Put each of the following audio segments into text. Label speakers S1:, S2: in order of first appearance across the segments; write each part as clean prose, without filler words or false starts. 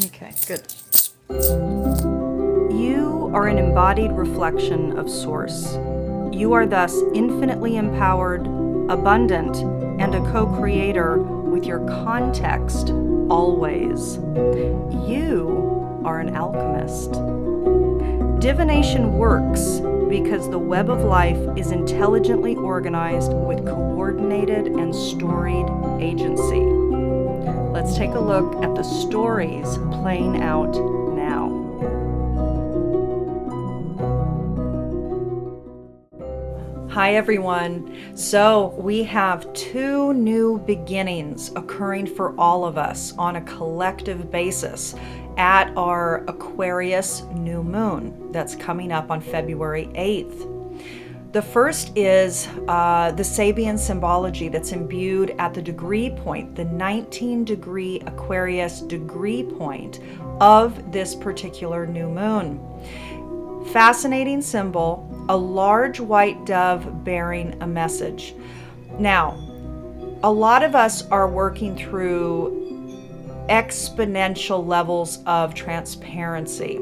S1: Okay, good. You are an embodied reflection of Source. You are thus infinitely empowered, abundant, and a co-creator with your context always. You are an alchemist. Divination works because the web of life is intelligently organized with coordinated and storied agency. Let's take a look at the stories playing out now. Hi everyone. So we have two new beginnings occurring for all of us on a collective basis at our Aquarius new moon that's coming up on February 8th. The first is the Sabian Symbology that's imbued at the degree point, the 19-degree Aquarius degree point of this particular new moon. Fascinating symbol, a large white dove bearing a message. Now, a lot of us are working through exponential levels of transparency,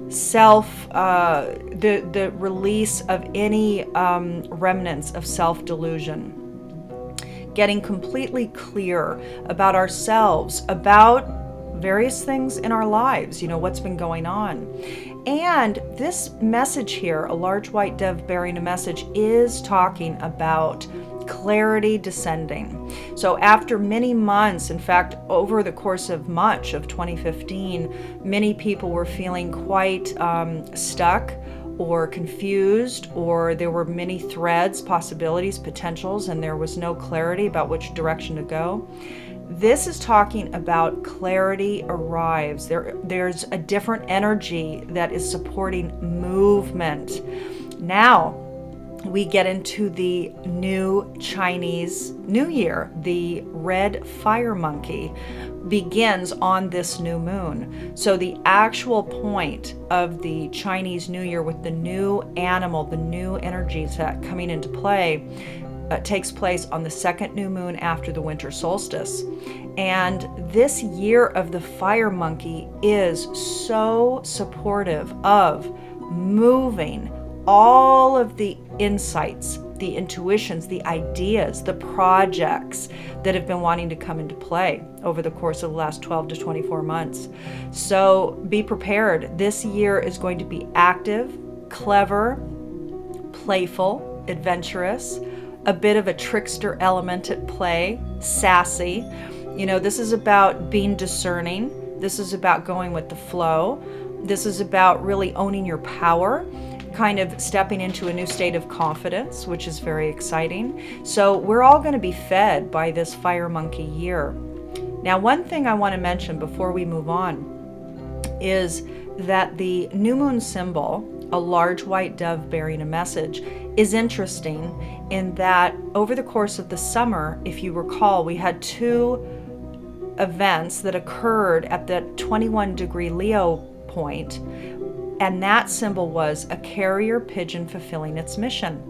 S1: the release of any remnants of self-delusion, getting completely clear about ourselves, about various things in our lives, what's been going on. And this message here, a large white dove bearing a message, is talking about clarity descending. So after many months, in fact, over the course of much of 2015, many people were feeling quite stuck or confused, or there were many threads, possibilities, potentials, and there was no clarity about which direction to go. This is talking about clarity arrives. There's a different energy that is supporting movement. Now, we get into the new Chinese New Year. The red fire monkey begins on this new moon. So the actual point of the Chinese New Year with the new animal, the new energies that coming into play, takes place on the second new moon after the winter solstice. And this year of the fire monkey is so supportive of moving all of the insights, the intuitions, the ideas, the projects that have been wanting to come into play over the course of the last 12 to 24 months. So be prepared. This year is going to be active, clever, playful, adventurous, a bit of a trickster element at play, sassy. This is about being discerning. This is about going with the flow. This is about really owning your power, kind of stepping into a new state of confidence, which is very exciting. So we're all going to be fed by this fire monkey year. Now, one thing I want to mention before we move on is that the new moon symbol, a large white dove bearing a message, is interesting in that over the course of the summer, if you recall, we had two events that occurred at the 21-degree Leo point, and that symbol was a carrier pigeon fulfilling its mission.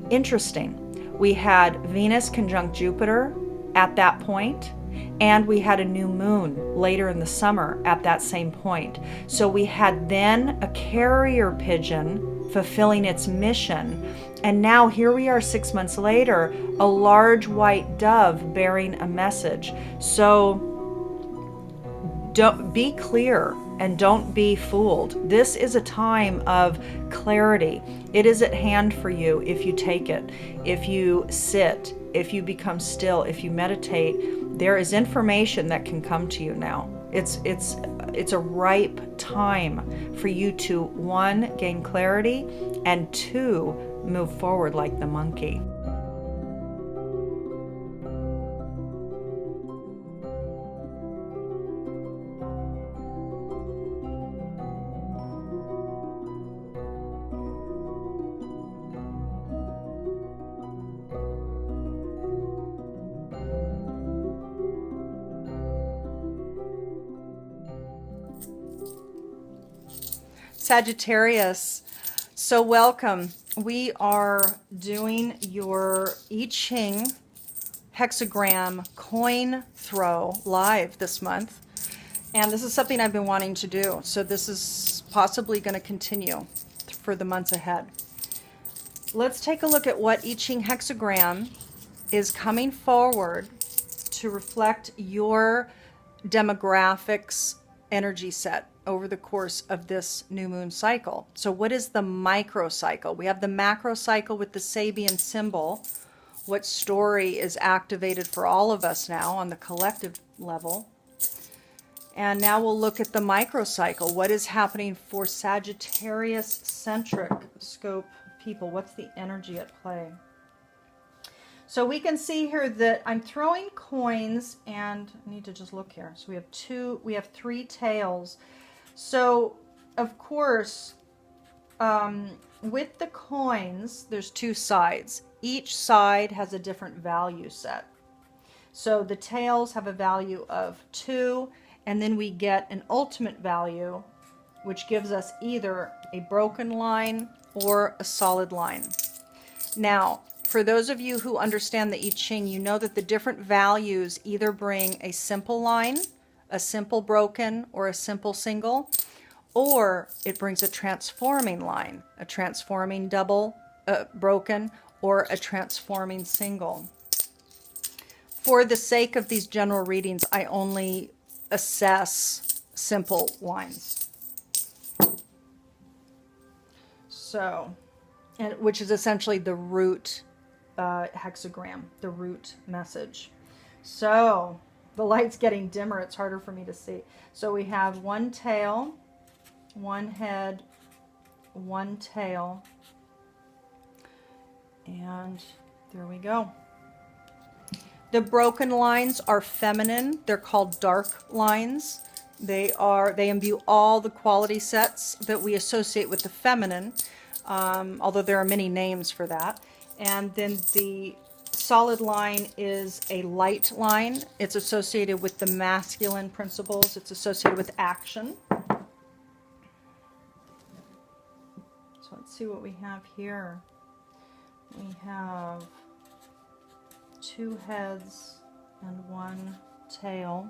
S1: Interesting. We had Venus conjunct Jupiter at that point, and we had a new moon later in the summer at that same point. So we had then a carrier pigeon fulfilling its mission, and now here we are 6 months later, a large white dove bearing a message. So don't be clear and don't be fooled. This is a time of clarity. It is at hand for you if you take it, if you sit, if you become still, if you meditate. There is information that can come to you now. It's a ripe time for you to, one, gain clarity, and two, move forward like the monkey. Sagittarius, so welcome. We are doing your I Ching hexagram coin throw live this month. And this is something I've been wanting to do. So this is possibly going to continue for the months ahead. Let's take a look at what I Ching hexagram is coming forward to reflect your demographics energy set over the course of this new moon cycle. So what is the micro cycle? We have the macro cycle with the Sabian symbol. What story is activated for all of us now on the collective level? And now we'll look at the microcycle. What is happening for Sagittarius-centric scope people? What's the energy at play? So we can see here that I'm throwing coins, and I need to just look here. So we have three tails. So of course, with the coins, there's two sides. Each side has a different value set. So the tails have a value of 2. And then we get an ultimate value, which gives us either a broken line or a solid line. Now, for those of you who understand the I Ching, you know that the different values either bring a simple line, a simple broken, or a simple single, or it brings a transforming line, a transforming double, broken, or a transforming single. For the sake of these general readings, I only assess simple lines. So, which is essentially the root hexagram, the root message. So the light's getting dimmer, it's harder for me to see. So we have one tail, one head, one tail, and there we go. The broken lines are feminine. They're called dark lines. They imbue all the quality sets that we associate with the feminine, although there are many names for that. And then the solid line is a light line. It's associated with the masculine principles. It's associated with action. So let's see what we have here. We have 2 heads and 1 tail.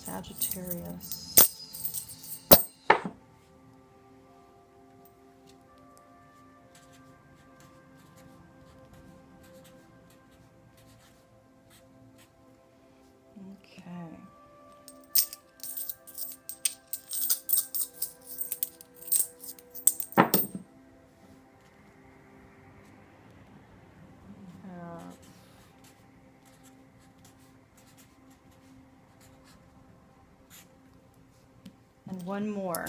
S1: Sagittarius. Okay. And one more.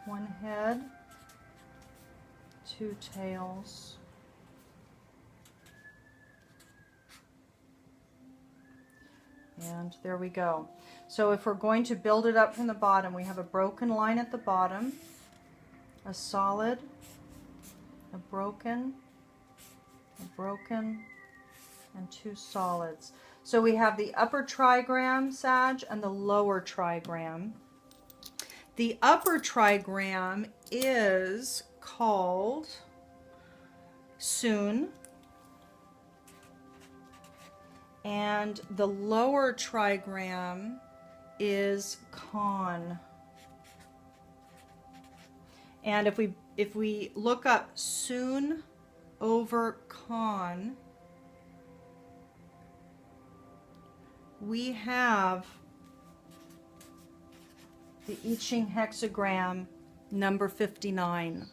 S1: One head, 2 tails, and there we go. So if we're going to build it up from the bottom, we have a broken line at the bottom, a solid, a broken, and 2 solids. So we have the upper trigram, Sag, and the lower trigram. The upper trigram is called Soon, and the lower trigram is Con. And if we look up Soon over Con, we have the I Ching hexagram number 59.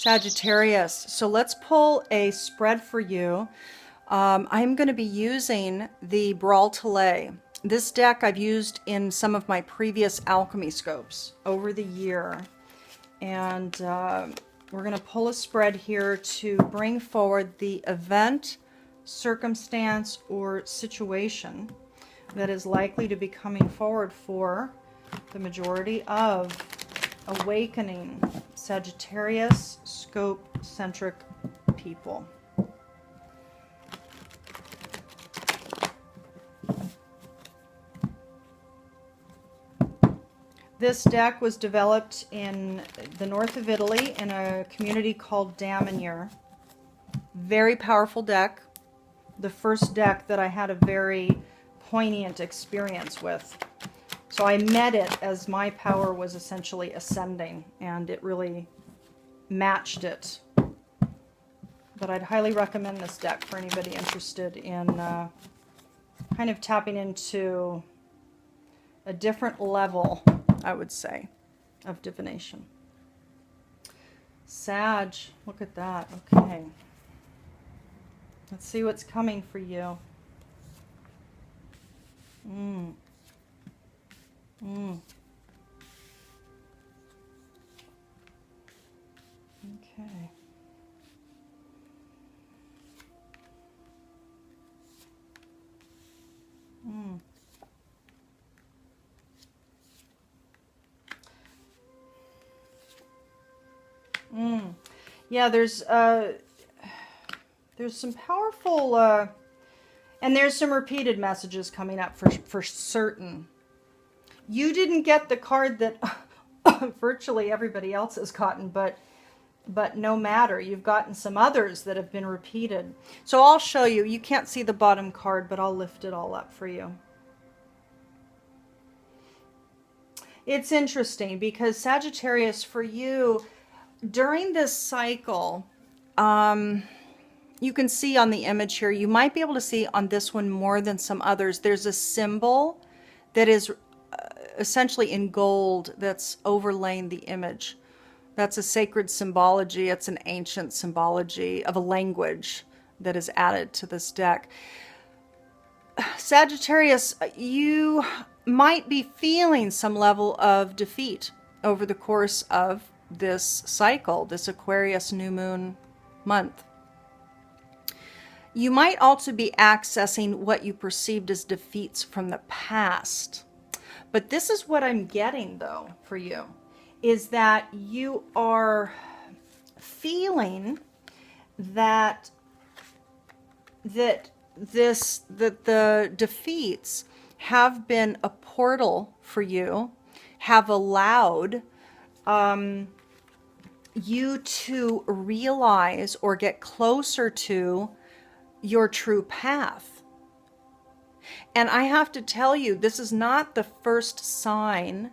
S1: Sagittarius. So let's pull a spread for you. I'm going to be using the Bral Talej. This deck I've used in some of my previous alchemy scopes over the year. And we're going to pull a spread here to bring forward the event, circumstance, or situation that is likely to be coming forward for the majority of awakening Sagittarius scope-centric people. This deck was developed in the north of Italy in a community called Daminier. Very powerful deck. The first deck that I had a very poignant experience with. So I met it as my power was essentially ascending, and it really matched it. But I'd highly recommend this deck for anybody interested in kind of tapping into a different level, I would say, of divination. Sag, look at that. Okay. Let's see what's coming for you. Okay. Yeah, there's some powerful, and there's some repeated messages coming up for certain. You didn't get the card that virtually everybody else has gotten, but no matter, you've gotten some others that have been repeated. So I'll show you. You can't see the bottom card, but I'll lift it all up for you. It's interesting because Sagittarius, for you, during this cycle, you can see on the image here, you might be able to see on this one more than some others, there's a symbol that is essentially in gold that's overlaying the image. That's a sacred symbology. It's an ancient symbology of a language that is added to this deck. Sagittarius, you might be feeling some level of defeat over the course of this cycle, this Aquarius new moon month. You might also be accessing what you perceived as defeats from the past. But this is what I'm getting, though, for you, is that you are feeling that the defeats have been a portal for you, have allowed you to realize or get closer to your true path. And I have to tell you, this is not the first sign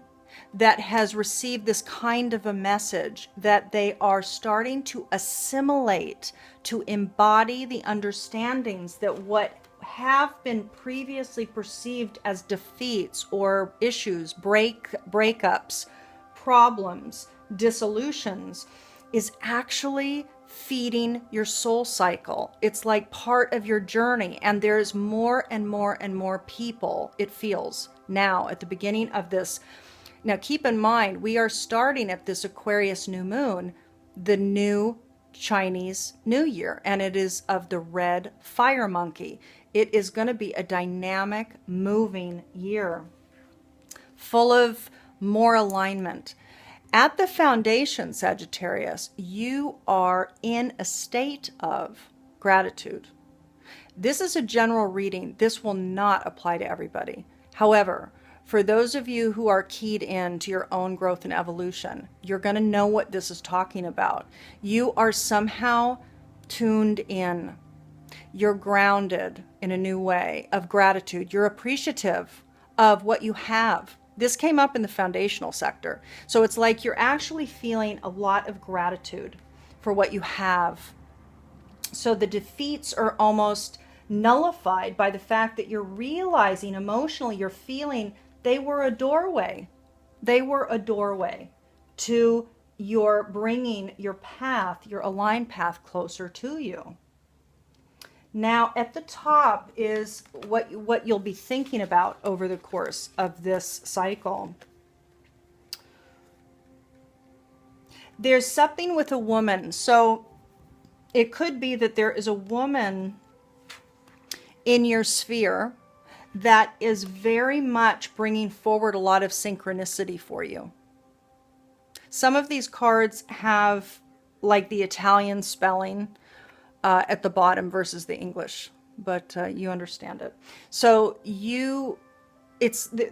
S1: that has received this kind of a message, that they are starting to assimilate, to embody the understandings that what have been previously perceived as defeats or issues, breakups, problems, dissolutions, is actually feeding your soul cycle. It's like part of your journey, and there's more and more and more people, it feels, now at the beginning of this. Now keep in mind, we are starting at this Aquarius new moon, the new Chinese New Year, and it is of the red fire monkey. It is going to be a dynamic, moving year, full of more alignment. At the foundation, Sagittarius, you are in a state of gratitude. This is a general reading. This will not apply to everybody. However, for those of you who are keyed in to your own growth and evolution, you're going to know what this is talking about. You are somehow tuned in. You're grounded in a new way of gratitude. You're appreciative of what you have. This came up in the foundational sector. So it's like you're actually feeling a lot of gratitude for what you have. So the defeats are almost nullified by the fact that you're realizing emotionally, you're feeling they were a doorway. They were a doorway to your bringing your path, your aligned path, closer to you. Now, at the top is what you'll be thinking about over the course of this cycle. There's something with a woman. So it could be that there is a woman in your sphere that is very much bringing forward a lot of synchronicity for you. Some of these cards have like the Italian spelling at the bottom versus the English, but you understand it. So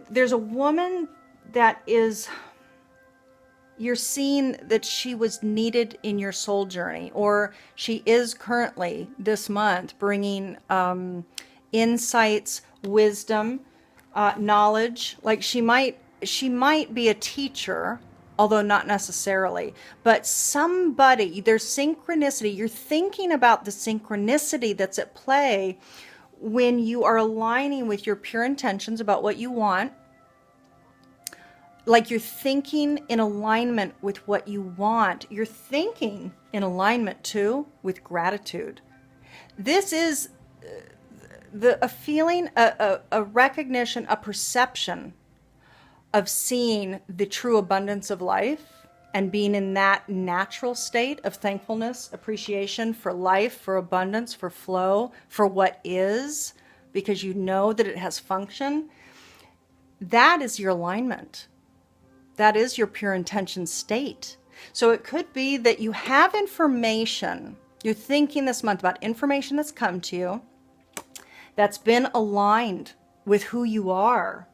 S1: there's a woman that is, you're seeing that she was needed in your soul journey, or she is currently this month bringing insights, wisdom, knowledge. Like she might be a teacher, although not necessarily, but somebody, there's synchronicity. You're thinking about the synchronicity that's at play when you are aligning with your pure intentions about what you want. Like you're thinking in alignment with what you want. You're thinking in alignment too with gratitude. This is a feeling, a recognition, a perception of seeing the true abundance of life and being in that natural state of thankfulness, appreciation for life, for abundance, for flow, for what is, because you know that it has function. That is your alignment. That is your pure intention state. So it could be that you have information. You're thinking this month about information that's come to you that's been aligned with who you are.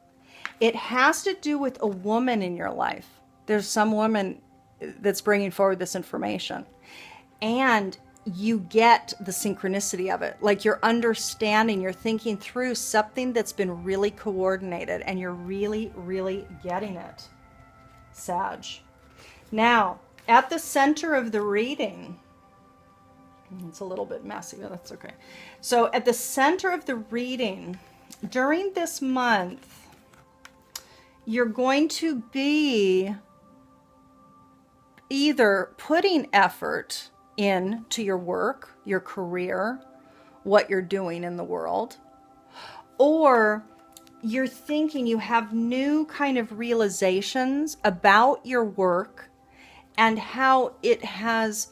S1: It has to do with a woman in your life. There's some woman that's bringing forward this information. And you get the synchronicity of it. Like you're understanding, you're thinking through something that's been really coordinated, and you're really, really getting it, Sag. Now, at the center of the reading, it's a little bit messy, but that's okay. So at the center of the reading, during this month, you're going to be either putting effort into your work, your career, what you're doing in the world, or you're thinking you have new kind of realizations about your work and how it has,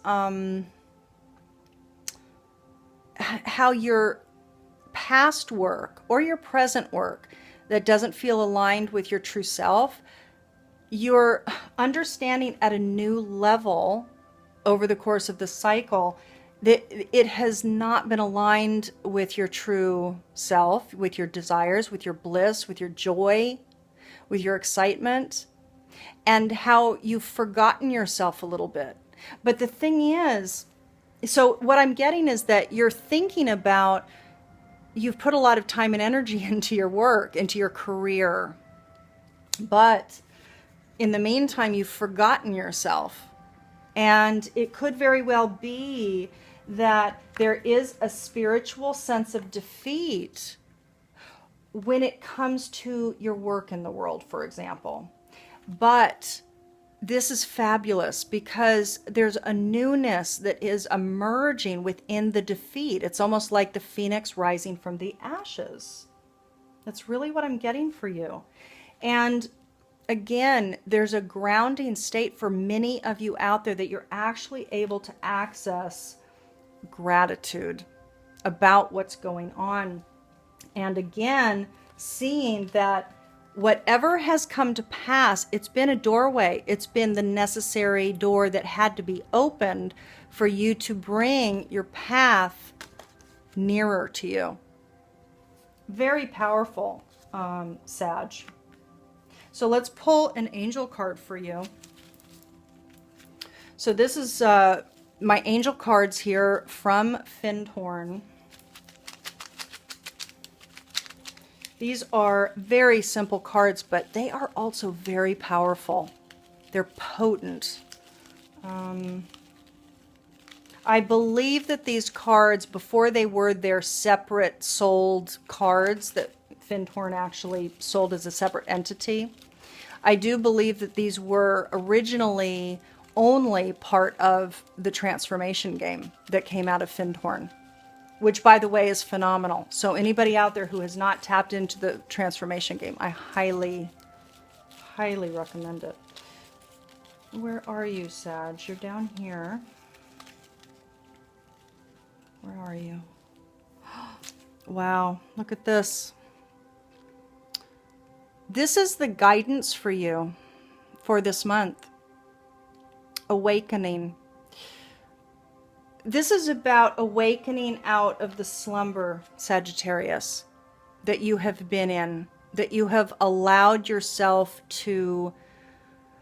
S1: how your past work or your present work that doesn't feel aligned with your true self, you're understanding at a new level over the course of the cycle that it has not been aligned with your true self, with your desires, with your bliss, with your joy, with your excitement, and how you've forgotten yourself a little bit. But the thing is, so what I'm getting is that you're thinking about, you've put a lot of time and energy into your work, into your career, but in the meantime, you've forgotten yourself. And it could very well be that there is a spiritual sense of defeat when it comes to your work in the world, for example. But this is fabulous because there's a newness that is emerging within the defeat. It's almost like the phoenix rising from the ashes. That's really what I'm getting for you. And again, there's a grounding state for many of you out there that you're actually able to access gratitude about what's going on. And again, seeing that whatever has come to pass, it's been a doorway. It's been the necessary door that had to be opened for you to bring your path nearer to you. Very powerful, Sag. So let's pull an angel card for you. So this is my angel cards here from Findhorn. These are very simple cards, but they are also very powerful. They're potent. I believe that these cards, before they were their separate sold cards that Findhorn actually sold as a separate entity, I do believe that these were originally only part of the transformation game that came out of Findhorn, which, by the way, is phenomenal. So anybody out there who has not tapped into the transformation game, I highly, highly recommend it. Where are you, Sag? You're down here. Where are you? Wow, look at this. This is the guidance for you for this month. Awakening. This is about awakening out of the slumber, Sagittarius, that you have been in, that you have allowed yourself to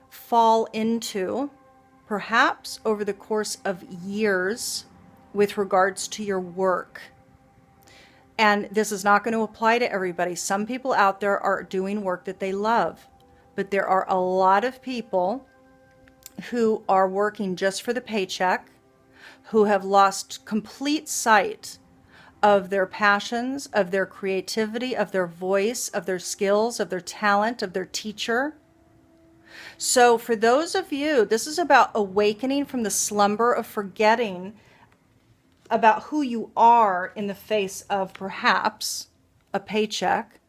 S1: fall into, perhaps over the course of years, with regards to your work. And this is not going to apply to everybody. Some people out there are doing work that they love, but there are a lot of people who are working just for the paycheck, who have lost complete sight of their passions, of their creativity, of their voice, of their skills, of their talent, of their teacher. So for those of you, this is about awakening from the slumber of forgetting about who you are in the face of perhaps a paycheck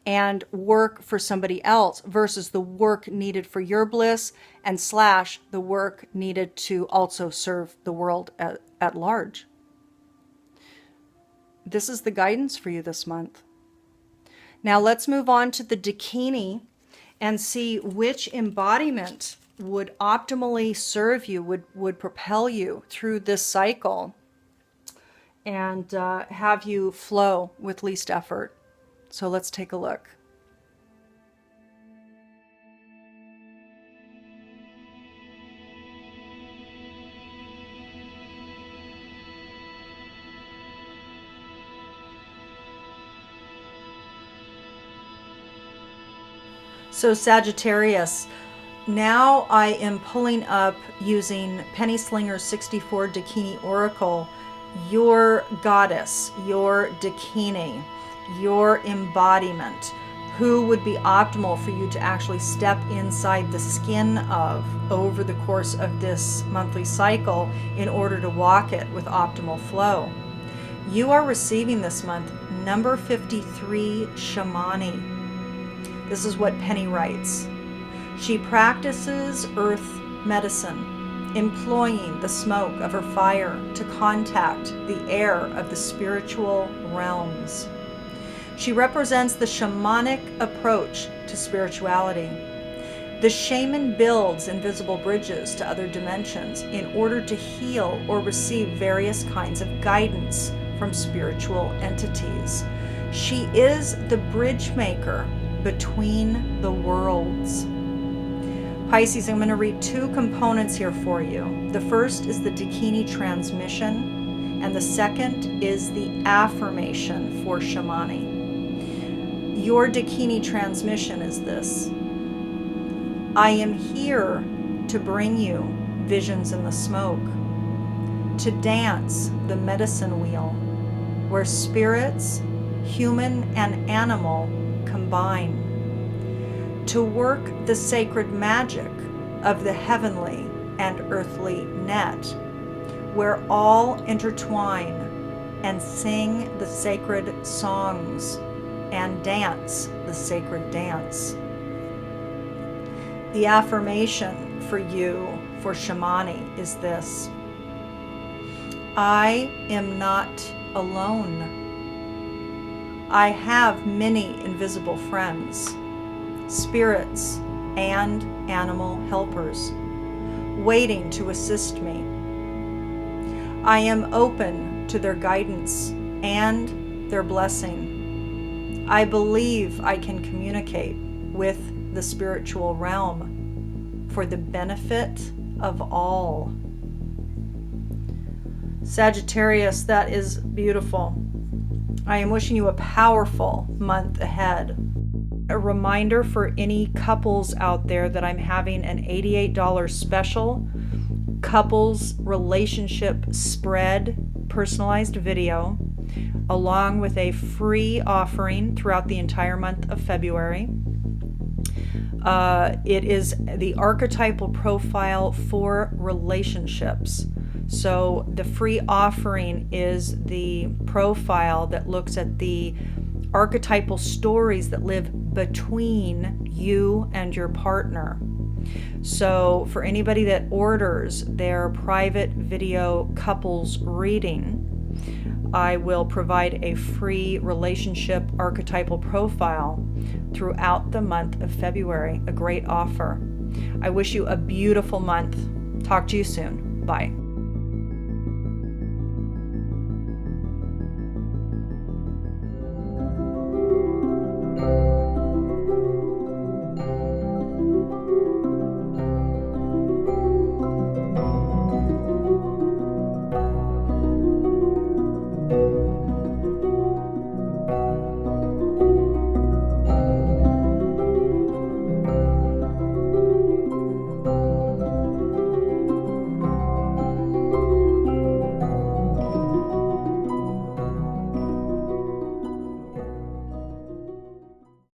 S1: and work for somebody else versus the work needed for your bliss and / the work needed to also serve the world at large. This is the guidance for you this month. Now let's move on to the Dakini and see which embodiment would optimally serve you, would propel you through this cycle and have you flow with least effort. So let's take a look. So Sagittarius, now I am pulling up using Penny Slinger 64 Dakini Oracle, your goddess, your Dakini, your embodiment, who would be optimal for you to actually step inside the skin of over the course of this monthly cycle in order to walk it with optimal flow. You are receiving this month number 53 Shamani. This is what Penny writes. She practices earth medicine, employing the smoke of her fire to contact the air of the spiritual realms. She represents the shamanic approach to spirituality. The shaman builds invisible bridges to other dimensions in order to heal or receive various kinds of guidance from spiritual entities. She is the bridge maker between the worlds. Pisces, I'm going to read two components here for you. The first is the Dakini transmission, and the second is the affirmation for Shamani. Your Dakini transmission is this: I am here to bring you visions in the smoke, to dance the medicine wheel, where spirits, human and animal, combine, to work the sacred magic of the heavenly and earthly net, where all intertwine and sing the sacred songs and dance the sacred dance. The affirmation for you, for Shamani, is this: I am not alone. I have many invisible friends, spirits, and animal helpers waiting to assist me. I am open to their guidance and their blessing. I believe I can communicate with the spiritual realm for the benefit of all. Sagittarius, that is beautiful. I am wishing you a powerful month ahead. A reminder for any couples out there that I'm having an $88 special couples relationship spread personalized video, along with a free offering throughout the entire month of February. It is the archetypal profile for relationships. So the free offering is the profile that looks at the archetypal stories that live between you and your partner. So for anybody that orders their private video couples reading, I will provide a free relationship archetypal profile throughout the month of February. A great offer. I wish you a beautiful month. Talk to you soon. Bye.